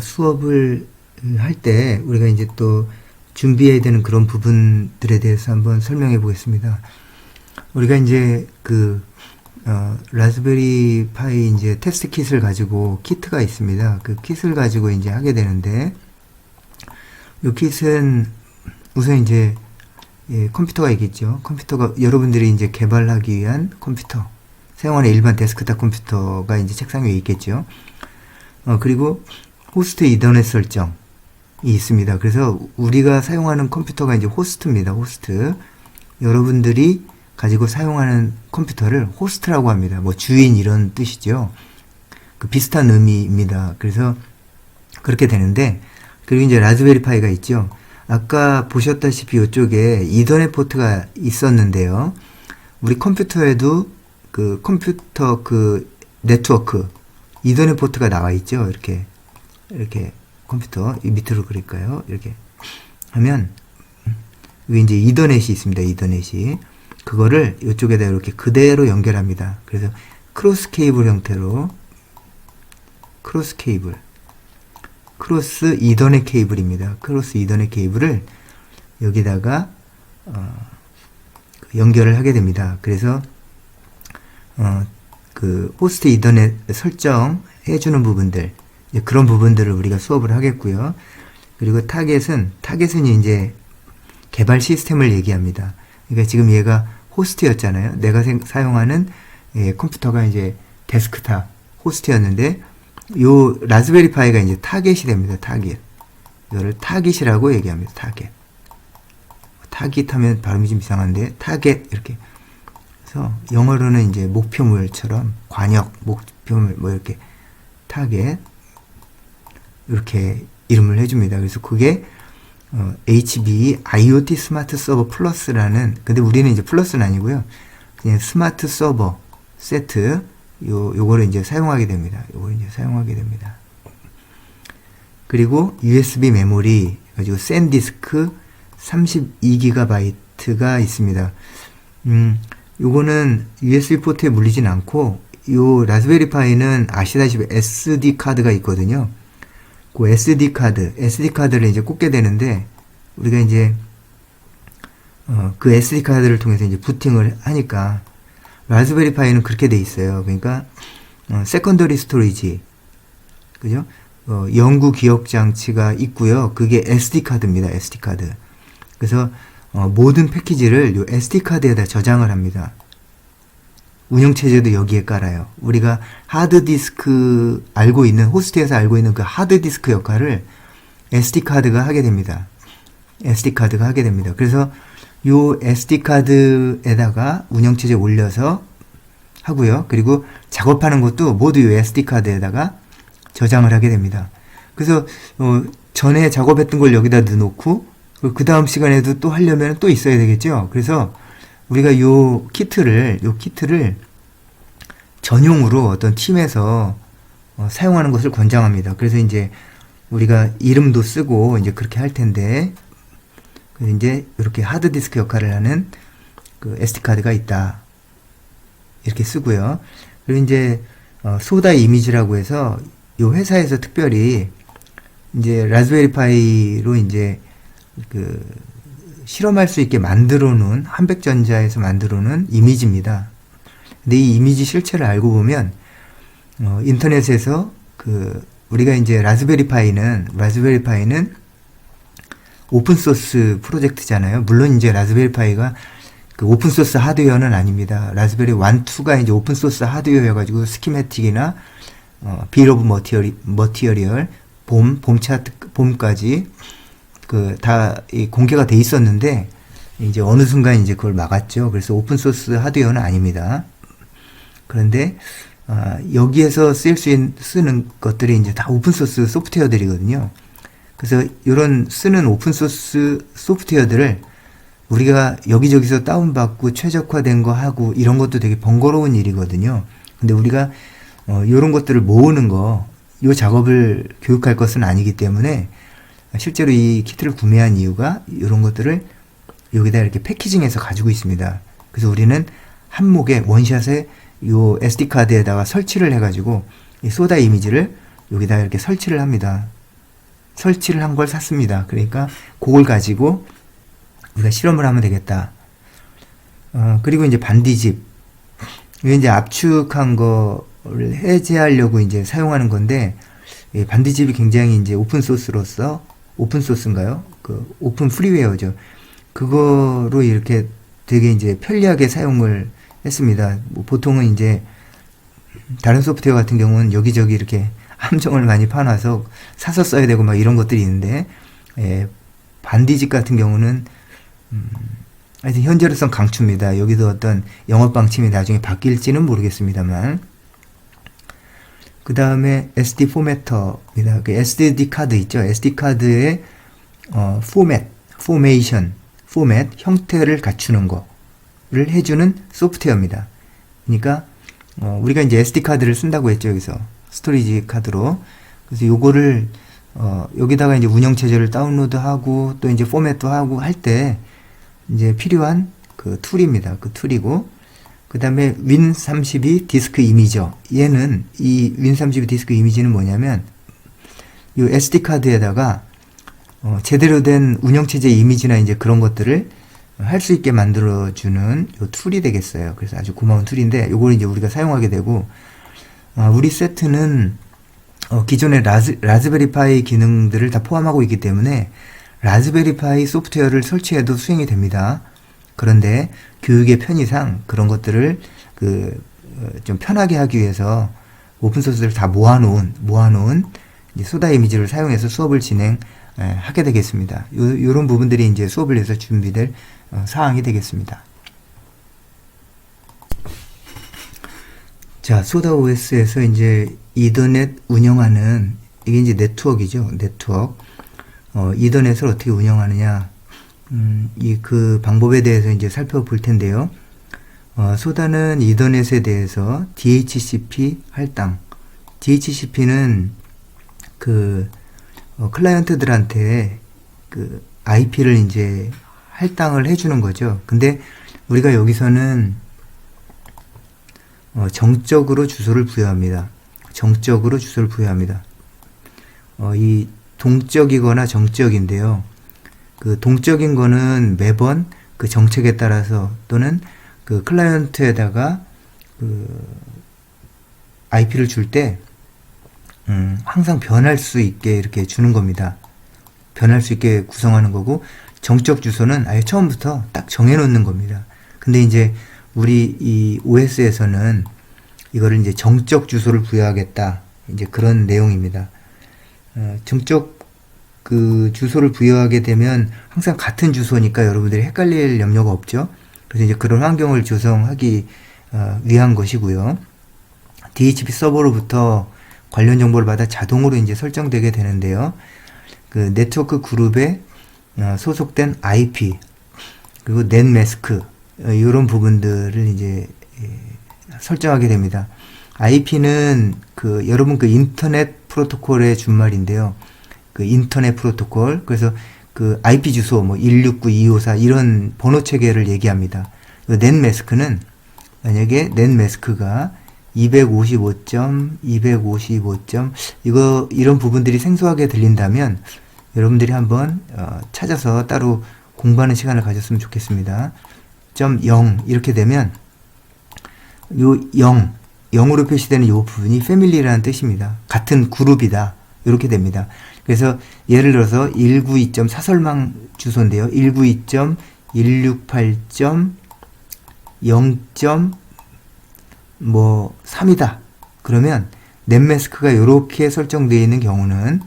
수업을 할 때 우리가 이제 또 준비해야 되는 그런 부분들에 대해서 한번 설명해 보겠습니다. 우리가 이제 라즈베리 파이 이제 테스트 킷을 가지고 키트가 있습니다. 그 킷을 가지고 이제 하게 되는데, 이 킷은 우선 이제 컴퓨터가 있겠죠. 컴퓨터가 여러분들이 이제 개발하기 위한 컴퓨터, 사용하는 일반 데스크탑 컴퓨터가 이제 책상 위에 있겠죠. 그리고 호스트 이더넷 설정이 있습니다. 그래서 우리가 사용하는 컴퓨터가 이제 호스트입니다. 호스트. 여러분들이 가지고 사용하는 컴퓨터를 호스트라고 합니다. 뭐 주인 이런 뜻이죠. 그 비슷한 의미입니다. 그래서 그렇게 되는데, 그리고 이제 라즈베리 파이가 있죠. 아까 보셨다시피 이쪽에 이더넷 포트가 있었는데요. 우리 컴퓨터에도 그 컴퓨터 그 네트워크 이더넷 포트가 나와 있죠. 이렇게 컴퓨터 밑으로 그릴까요? 이렇게 하면 여기 이제 이더넷이 있습니다. 이더넷이 그거를 이쪽에다 이렇게 그대로 연결합니다. 그래서 크로스 케이블 형태로 크로스 이더넷 케이블입니다. 크로스 이더넷 케이블을 여기다가 연결을 하게 됩니다. 그래서 그 호스트 이더넷 설정해주는 부분들, 그런 부분들을 우리가 수업을 하겠고요. 그리고 타겟은 이제 개발 시스템을 얘기합니다. 그러니까 지금 얘가 호스트였잖아요. 내가 사용하는 컴퓨터가 이제 데스크탑 호스트였는데, 요 라즈베리 파이가 이제 타겟이 됩니다. 타겟. 이거를 타깃이라고 얘기합니다. 타깃 하면 발음이 좀 이상한데, 타겟 이렇게. 그래서 영어로는 이제 목표물처럼 관역, 목표물 뭐 이렇게 타겟 이렇게 이름을 해줍니다. 그래서 그게 HB IoT 스마트 서버 플러스라는, 근데 우리는 이제 플러스는 아니고요. 그냥 스마트 서버 세트 요거를 이제 사용하게 됩니다. 그리고 USB 메모리 가지고 샌디스크 32GB가 있습니다. 요거는 USB 포트에 물리진 않고, 요 라즈베리 파이는 아시다시피 SD 카드가 있거든요. 그 SD 카드를 이제 꽂게 되는데, 우리가 이제 그 SD 카드를 통해서 이제 부팅을 하니까, 라즈베리 파이는 그렇게 돼 있어요. 그러니까 세컨더리 스토리지, 그죠? 연구 기억 장치가 있고요. 그게 SD 카드입니다. SD 카드. 그래서 모든 패키지를 요 SD 카드에다 저장을 합니다. 운영체제도 여기에 깔아요. 우리가 하드디스크 호스트에서 알고 있는 그 하드디스크 역할을 SD 카드가 하게 됩니다. 그래서 요 SD 카드에다가 운영체제 올려서 하고요. 그리고 작업하는 것도 모두 요 SD 카드에다가 저장을 하게 됩니다. 그래서 전에 작업했던 걸 여기다 넣어놓고, 그 다음 시간에도 또 하려면 또 있어야 되겠죠. 그래서 우리가 요 키트를 전용으로 어떤 팀에서 사용하는 것을 권장합니다. 그래서 이제 우리가 이름도 쓰고 이제 그렇게 할 텐데, 그래서 이제 이렇게 하드디스크 역할을 하는 그 SD카드가 있다. 이렇게 쓰고요. 그리고 이제 소다 이미지라고 해서 요 회사에서 특별히 이제 라즈베리 파이로 이제 그 실험할 수 있게 만들어 놓은, 한백전자에서 만들어 놓은 이미지입니다. 근데 이 이미지 실체를 알고 보면 인터넷에서 우리가 이제 라즈베리 파이는 오픈소스 프로젝트잖아요. 물론 이제 라즈베리 파이가 그 오픈소스 하드웨어는 아닙니다. 라즈베리 1, 2가 이제 오픈소스 하드웨어여가지고 스키매틱이나 빌 오브 머티리얼, 봄 차트, 봄까지 다 공개가 돼 있었는데, 이제 어느 순간 이제 그걸 막았죠. 그래서 오픈소스 하드웨어는 아닙니다. 그런데 여기에서 쓰는 것들이 이제 다 오픈소스 소프트웨어들이거든요. 그래서 이런 쓰는 오픈소스 소프트웨어들을 우리가 여기저기서 다운받고 최적화된 거 하고 이런 것도 되게 번거로운 일이거든요. 근데 우리가 이런 것들을 모으는 요 작업을 교육할 것은 아니기 때문에, 실제로 이 키트를 구매한 이유가 이런 것들을 여기다 이렇게 패키징해서 가지고 있습니다. 그래서 우리는 한목에 원샷에 요 SD 카드에다가 설치를 해가지고 이 소다 이미지를 여기다 이렇게 설치를 합니다. 설치를 한 걸 샀습니다. 그러니까 그걸 가지고 우리가 실험을 하면 되겠다. 그리고 이제 반디집. 이게 이제 압축한 거를 해제하려고 이제 사용하는 건데, 이 반디집이 굉장히 이제 오픈소스로서, 오픈소스인가요? 그 오픈 프리웨어죠. 그거로 이렇게 되게 이제 편리하게 사용을 했습니다. 뭐 보통은 이제 다른 소프트웨어 같은 경우는 여기저기 이렇게 함정을 많이 파놔서 사서 써야 되고 막 이런 것들이 있는데, 반디집 같은 경우는 하여튼 현재로선 강추입니다. 여기도 어떤 영업 방침이 나중에 바뀔지는 모르겠습니다만. 그 다음에 SD 포매터입니다. 그 SD 카드 있죠. SD 카드의 포맷 형태를 갖추는 거를 해주는 소프트웨어입니다. 그러니까 우리가 이제 SD 카드를 쓴다고 했죠. 여기서 스토리지 카드로. 그래서 요거를 여기다가 이제 운영 체제를 다운로드하고 또 이제 포맷도 하고 할 때 이제 필요한 그 툴입니다. 그 툴이고, 그 다음에 윈32 디스크 이미저. 얘는 이 윈32 디스크 이미지는 뭐냐면 이 SD 카드에다가 제대로 된 운영체제 이미지나 이제 그런 것들을 할 수 있게 만들어주는 요 툴이 되겠어요. 그래서 아주 고마운 툴인데, 요걸 이제 우리가 사용하게 되고, 우리 세트는 기존의 라즈베리파이 기능들을 다 포함하고 있기 때문에 라즈베리파이 소프트웨어를 설치해도 수행이 됩니다. 그런데 교육의 편의상 그런 것들을 좀 편하게 하기 위해서 오픈소스를 다 모아놓은 이제 소다 이미지를 사용해서 수업을 진행하게 되겠습니다. 요런 부분들이 이제 수업을 위해서 준비될 사항이 되겠습니다. 자, 소다 OS에서 이제 이더넷 운영하는, 이게 이제 네트워크이죠. 네트워크. 이더넷을 어떻게 운영하느냐, 그 방법에 대해서 이제 살펴볼 텐데요. 소다는 이더넷에 대해서 DHCP 할당. DHCP는 클라이언트들한테 그 IP를 이제 할당을 해주는 거죠. 근데 우리가 여기서는 정적으로 주소를 부여합니다. 정적으로 주소를 부여합니다. 이 동적이거나 정적인데요. 그 동적인 거는 매번 그 정책에 따라서 또는 그 클라이언트에다가 그 IP를 줄 때 항상 변할 수 있게 이렇게 주는 겁니다. 변할 수 있게 구성하는 거고, 정적 주소는 아예 처음부터 딱 정해놓는 겁니다. 근데 이제 우리 이 OS에서는 이거를 이제 정적 주소를 부여하겠다, 이제 그런 내용입니다. 정적 그 주소를 부여하게 되면 항상 같은 주소니까 여러분들이 헷갈릴 염려가 없죠. 그래서 이제 그런 환경을 조성하기 위한 것이고요. DHCP 서버로부터 관련 정보를 받아 자동으로 이제 설정되게 되는데요. 그 네트워크 그룹에 소속된 IP 그리고 넷매스크 이런 부분들을 이제 설정하게 됩니다. IP는 여러분 인터넷 프로토콜의 준말인데요. 그 인터넷 프로토콜, 그래서 그 IP 주소 169.254 이런 번호 체계를 얘기합니다. 넷매스크는 만약에 넷매스크가 255.255. 이런 부분들이 생소하게 들린다면 여러분들이 한번 찾아서 따로 공부하는 시간을 가졌으면 좋겠습니다. 0 이렇게 되면 요 0으로 표시되는 이 부분이 패밀리라는 뜻입니다. 같은 그룹이다. 이렇게 됩니다. 그래서 예를 들어서 192. 사설망 주소인데요. 192.168.0.3이다. 그러면 넷매스크가 이렇게 설정되어 있는 경우는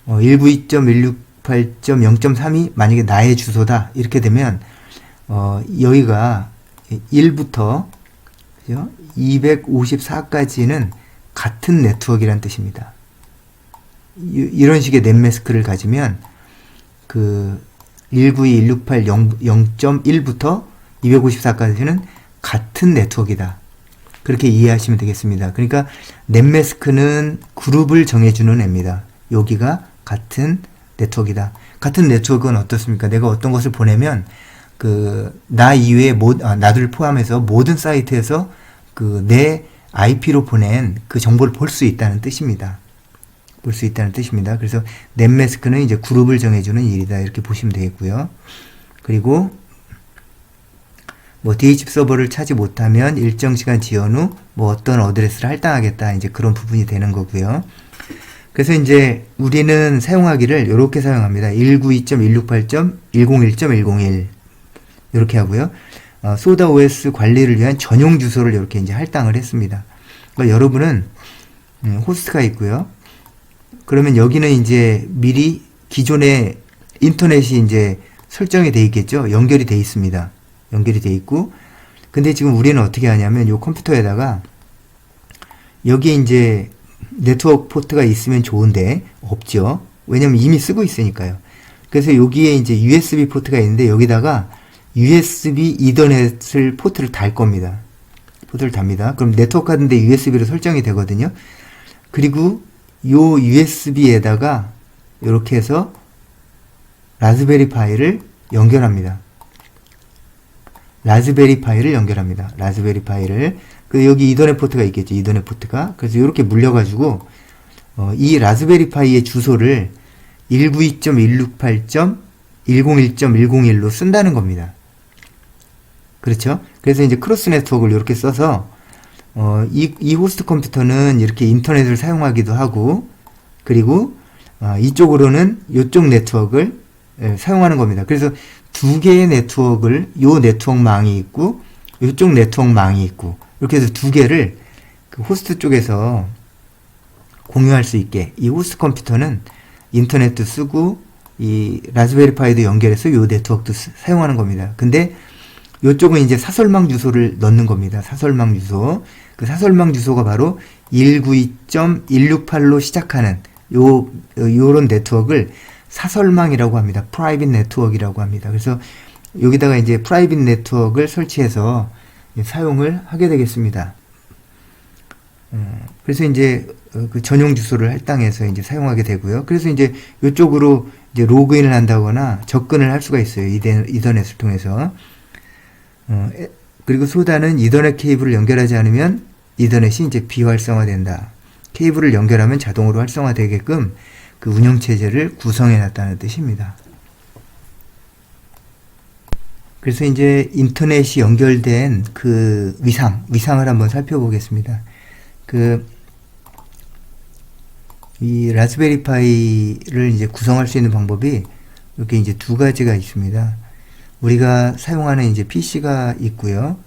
192.168.0.3이 만약에 나의 주소다. 이렇게 되면 여기가 1부터 254까지는 같은 네트워크라는 뜻입니다. 이런 식의 넷매스크를 가지면 192.168.0.1부터 254까지는 같은 네트워크이다. 그렇게 이해하시면 되겠습니다. 그러니까 넷매스크는 그룹을 정해주는 애입니다. 여기가 같은 네트워크이다. 같은 네트워크는 어떻습니까? 내가 어떤 것을 보내면 나 이외에 나를 포함해서 모든 사이트에서 내 IP로 보낸 그 정보를 볼 수 있다는 뜻입니다. 볼 수 있다는 뜻입니다. 그래서 넷마스크는 이제 그룹을 정해주는 일이다 이렇게 보시면 되겠고요. 그리고 뭐 DHCP 서버를 차지 못하면 일정 시간 지연 후 뭐 어떤 어드레스를 할당하겠다 이제 그런 부분이 되는 거고요. 그래서 이제 우리는 사용하기를 이렇게 사용합니다. 192.168.101.101 이렇게 하고요. 소다 OS 관리를 위한 전용 주소를 이렇게 이제 할당을 했습니다. 그러니까 여러분은 호스트가 있고요. 그러면 여기는 이제 미리 기존에 인터넷이 이제 설정이 돼 있겠죠. 연결이 돼 있습니다. 연결이 돼 있고, 근데 지금 우리는 어떻게 하냐면 이 컴퓨터에다가 여기에 이제 네트워크 포트가 있으면 좋은데 없죠. 왜냐면 이미 쓰고 있으니까요. 그래서 여기에 이제 USB 포트가 있는데 여기다가 USB 이더넷을 포트를 달 겁니다. 포트를 답니다. 그럼 네트워크 하는데 USB로 설정이 되거든요. 그리고 요 USB에다가 이렇게 해서 라즈베리 파이를 연결합니다. 라즈베리 파이를 연결합니다. 라즈베리 파이를 그 여기 이더넷 포트가 있겠죠. 이더넷 포트가. 그래서 이렇게 물려가지고 이 라즈베리 파이의 주소를 192.168.101.101로 쓴다는 겁니다. 그렇죠? 그래서 이제 크로스 네트워크를 이렇게 써서 이 호스트 컴퓨터는 이렇게 인터넷을 사용하기도 하고, 그리고 이쪽으로는 이쪽 네트워크를 사용하는 겁니다. 그래서 두 개의 네트워크를, 요 네트워크망이 있고 이쪽 네트워크망이 있고, 이렇게 해서 두 개를 그 호스트 쪽에서 공유할 수 있게 이 호스트 컴퓨터는 인터넷도 쓰고 이 라즈베리 파이도 연결해서 요 네트워크도 사용하는 겁니다. 근데 요쪽은 이제 사설망 주소를 넣는 겁니다. 사설망 주소. 그 사설망 주소가 바로 192.168로 시작하는 요런 네트워크를 사설망이라고 합니다. 프라이빗 네트워크이라고 합니다. 그래서 여기다가 이제 프라이빗 네트워크를 설치해서 사용을 하게 되겠습니다. 그래서 이제 그 전용 주소를 할당해서 이제 사용하게 되고요. 그래서 이제 이쪽으로 이제 로그인을 한다거나 접근을 할 수가 있어요. 이더넷을 통해서. 그리고 소다는 이더넷 케이블을 연결하지 않으면 이더넷이 이제 비활성화된다. 케이블을 연결하면 자동으로 활성화되게끔 그 운영체제를 구성해 놨다는 뜻입니다. 그래서 이제 인터넷이 연결된 그 위상을 한번 살펴보겠습니다. 이 라즈베리 파이를 이제 구성할 수 있는 방법이 이렇게 이제 두 가지가 있습니다. 우리가 사용하는 이제 PC가 있고요.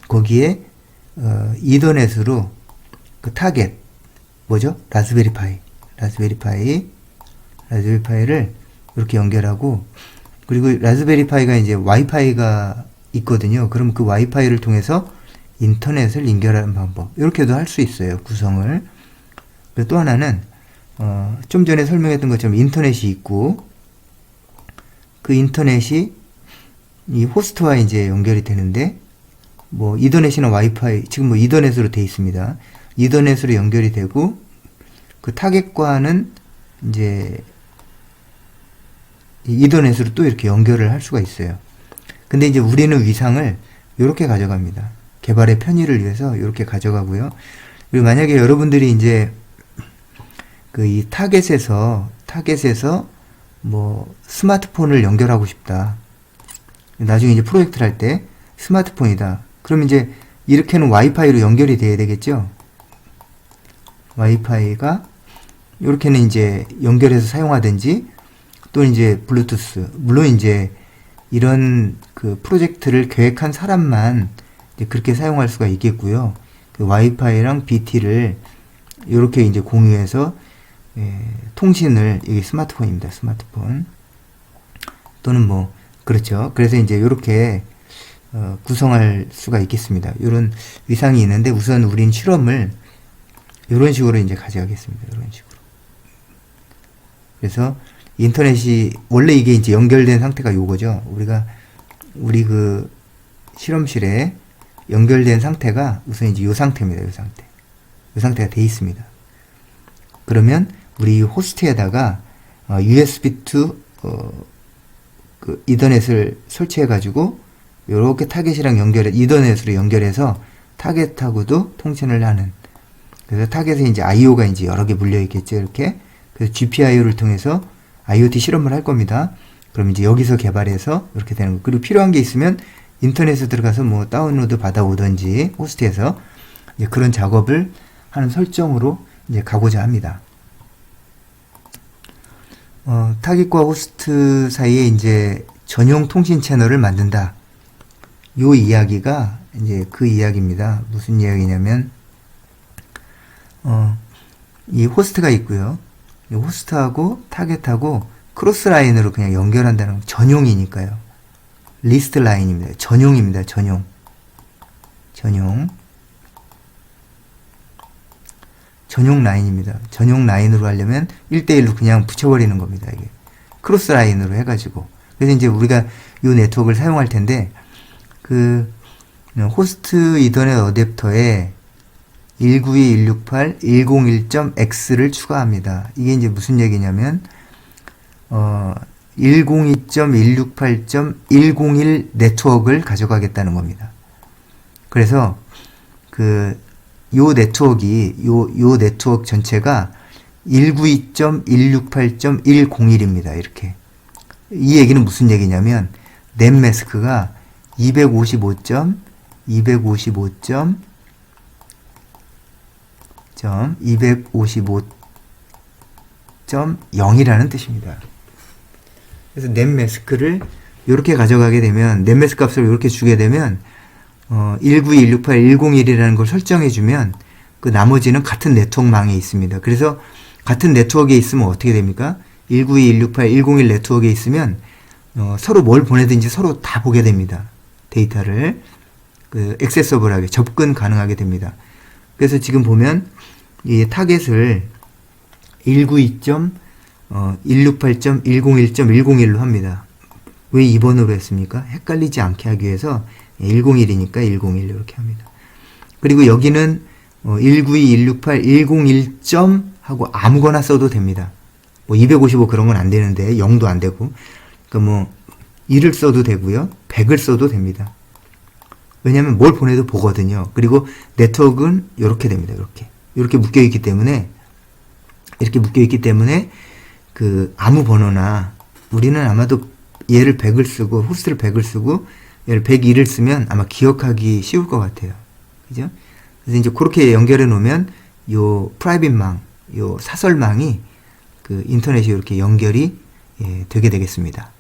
거기에 이더넷으로 그 타겟 뭐죠? 라즈베리 파이를 이렇게 연결하고, 그리고 라즈베리 파이가 이제 와이파이가 있거든요. 그럼 그 와이파이를 통해서 인터넷을 연결하는 방법, 이렇게도 할 수 있어요. 구성을. 그리고 또 하나는 좀 전에 설명했던 것처럼 인터넷이 있고, 그 인터넷이 이 호스트와 이제 연결이 되는데, 뭐 이더넷이나 와이파이, 지금 뭐 이더넷으로 되어 있습니다. 이더넷으로 연결이 되고, 그 타겟과는 이제 이더넷으로 또 이렇게 연결을 할 수가 있어요. 근데 이제 우리는 위상을 이렇게 가져갑니다. 개발의 편의를 위해서 이렇게 가져가고요. 그리고 만약에 여러분들이 이제 그 이 타겟에서 뭐 스마트폰을 연결하고 싶다. 나중에 이제 프로젝트를 할 때 스마트폰이다. 그러면 이제 이렇게는 와이파이로 연결이 돼야 되겠죠. 와이파이가 이렇게는 이제 연결해서 사용하든지, 또 이제 블루투스, 물론 이제 이런 그 프로젝트를 계획한 사람만 이제 그렇게 사용할 수가 있겠고요. 그 와이파이랑 BT를 이렇게 이제 공유해서 통신을, 이게 스마트폰입니다. 스마트폰. 또는 뭐 그렇죠. 그래서 이제 이렇게 구성할 수가 있겠습니다. 이런 위상이 있는데, 우선 우린 실험을 이런 식으로 이제 가져가겠습니다. 이런 식으로. 그래서 인터넷이 원래 이게 이제 연결된 상태가 요거죠. 우리 그 실험실에 연결된 상태가 우선 이제 요 상태입니다. 요 상태가 돼 있습니다. 그러면 우리 호스트에다가 USB to 그 이더넷을 설치해 가지고 요렇게 타겟이랑 이더넷으로 연결해서 타겟하고도 통신을 하는 그래서 타겟에 이제 IO가 이제 여러 개 물려 있겠죠, 이렇게. 그래서 GPIO를 통해서 IoT 실험을 할 겁니다. 그럼 이제 여기서 개발해서 이렇게 되는 거. 그리고 필요한 게 있으면 인터넷에 들어가서 뭐 다운로드 받아오든지 호스트에서 이제 그런 작업을 하는 설정으로 이제 가고자 합니다. 타깃과 호스트 사이에 이제 전용 통신 채널을 만든다. 요 이야기가 이제 그 이야기입니다. 무슨 이야기냐면, 이 호스트가 있고요. 이 호스트하고 타겟하고 크로스 라인으로 그냥 연결한다는 전용이니까요. 리스트 라인입니다. 전용입니다. 전용. 전용 라인입니다. 전용 라인으로 하려면 1대1로 그냥 붙여버리는 겁니다. 이게. 크로스 라인으로 해가지고. 그래서 이제 우리가 이 네트워크를 사용할 텐데, 그, 호스트 이더넷 어댑터에 192.168.101.x를 추가합니다. 이게 이제 무슨 얘기냐면, 102.168.101 네트워크를 가져가겠다는 겁니다. 그래서, 요 네트워크 전체가 192.168.101입니다. 이렇게. 이 얘기는 무슨 얘기냐면, 넷매스크가 255.255.0이라는 뜻입니다. 그래서 넷매스크를 이렇게 가져가게 되면, 넷매스크 값을 이렇게 주게 되면, 192.168.101이라는 걸 설정해주면, 그 나머지는 같은 네트워크망에 있습니다. 그래서 같은 네트워크에 있으면 어떻게 됩니까? 192.168.101 네트워크에 있으면, 서로 뭘 보내든지 서로 다 보게 됩니다. 데이터를. 액세서블하게, 접근 가능하게 됩니다. 그래서 지금 보면, 이 타겟을 192.168.101.101로 합니다. 왜 2번으로 했습니까? 헷갈리지 않게 하기 위해서 101이니까 101 이렇게 합니다. 그리고 여기는 192.168.101. 하고 아무거나 써도 됩니다. 뭐 255 그런 건 안 되는데 0도 안 되고, 그러니까 뭐 1을 써도 되고요, 100을 써도 됩니다. 왜냐하면 뭘 보내도 보거든요. 그리고 네트워크는 이렇게 됩니다. 이렇게 묶여 있기 때문에 아무 번호나, 우리는 아마도 얘를 100을 쓰고 호스트를 100을 쓰고 얘를 101을 쓰면 아마 기억하기 쉬울 것 같아요. 그죠? 그래서 이제 그렇게 연결해 놓으면 요 프라이빗망, 요 사설망이 그 인터넷이 이렇게 연결이 되게 되겠습니다.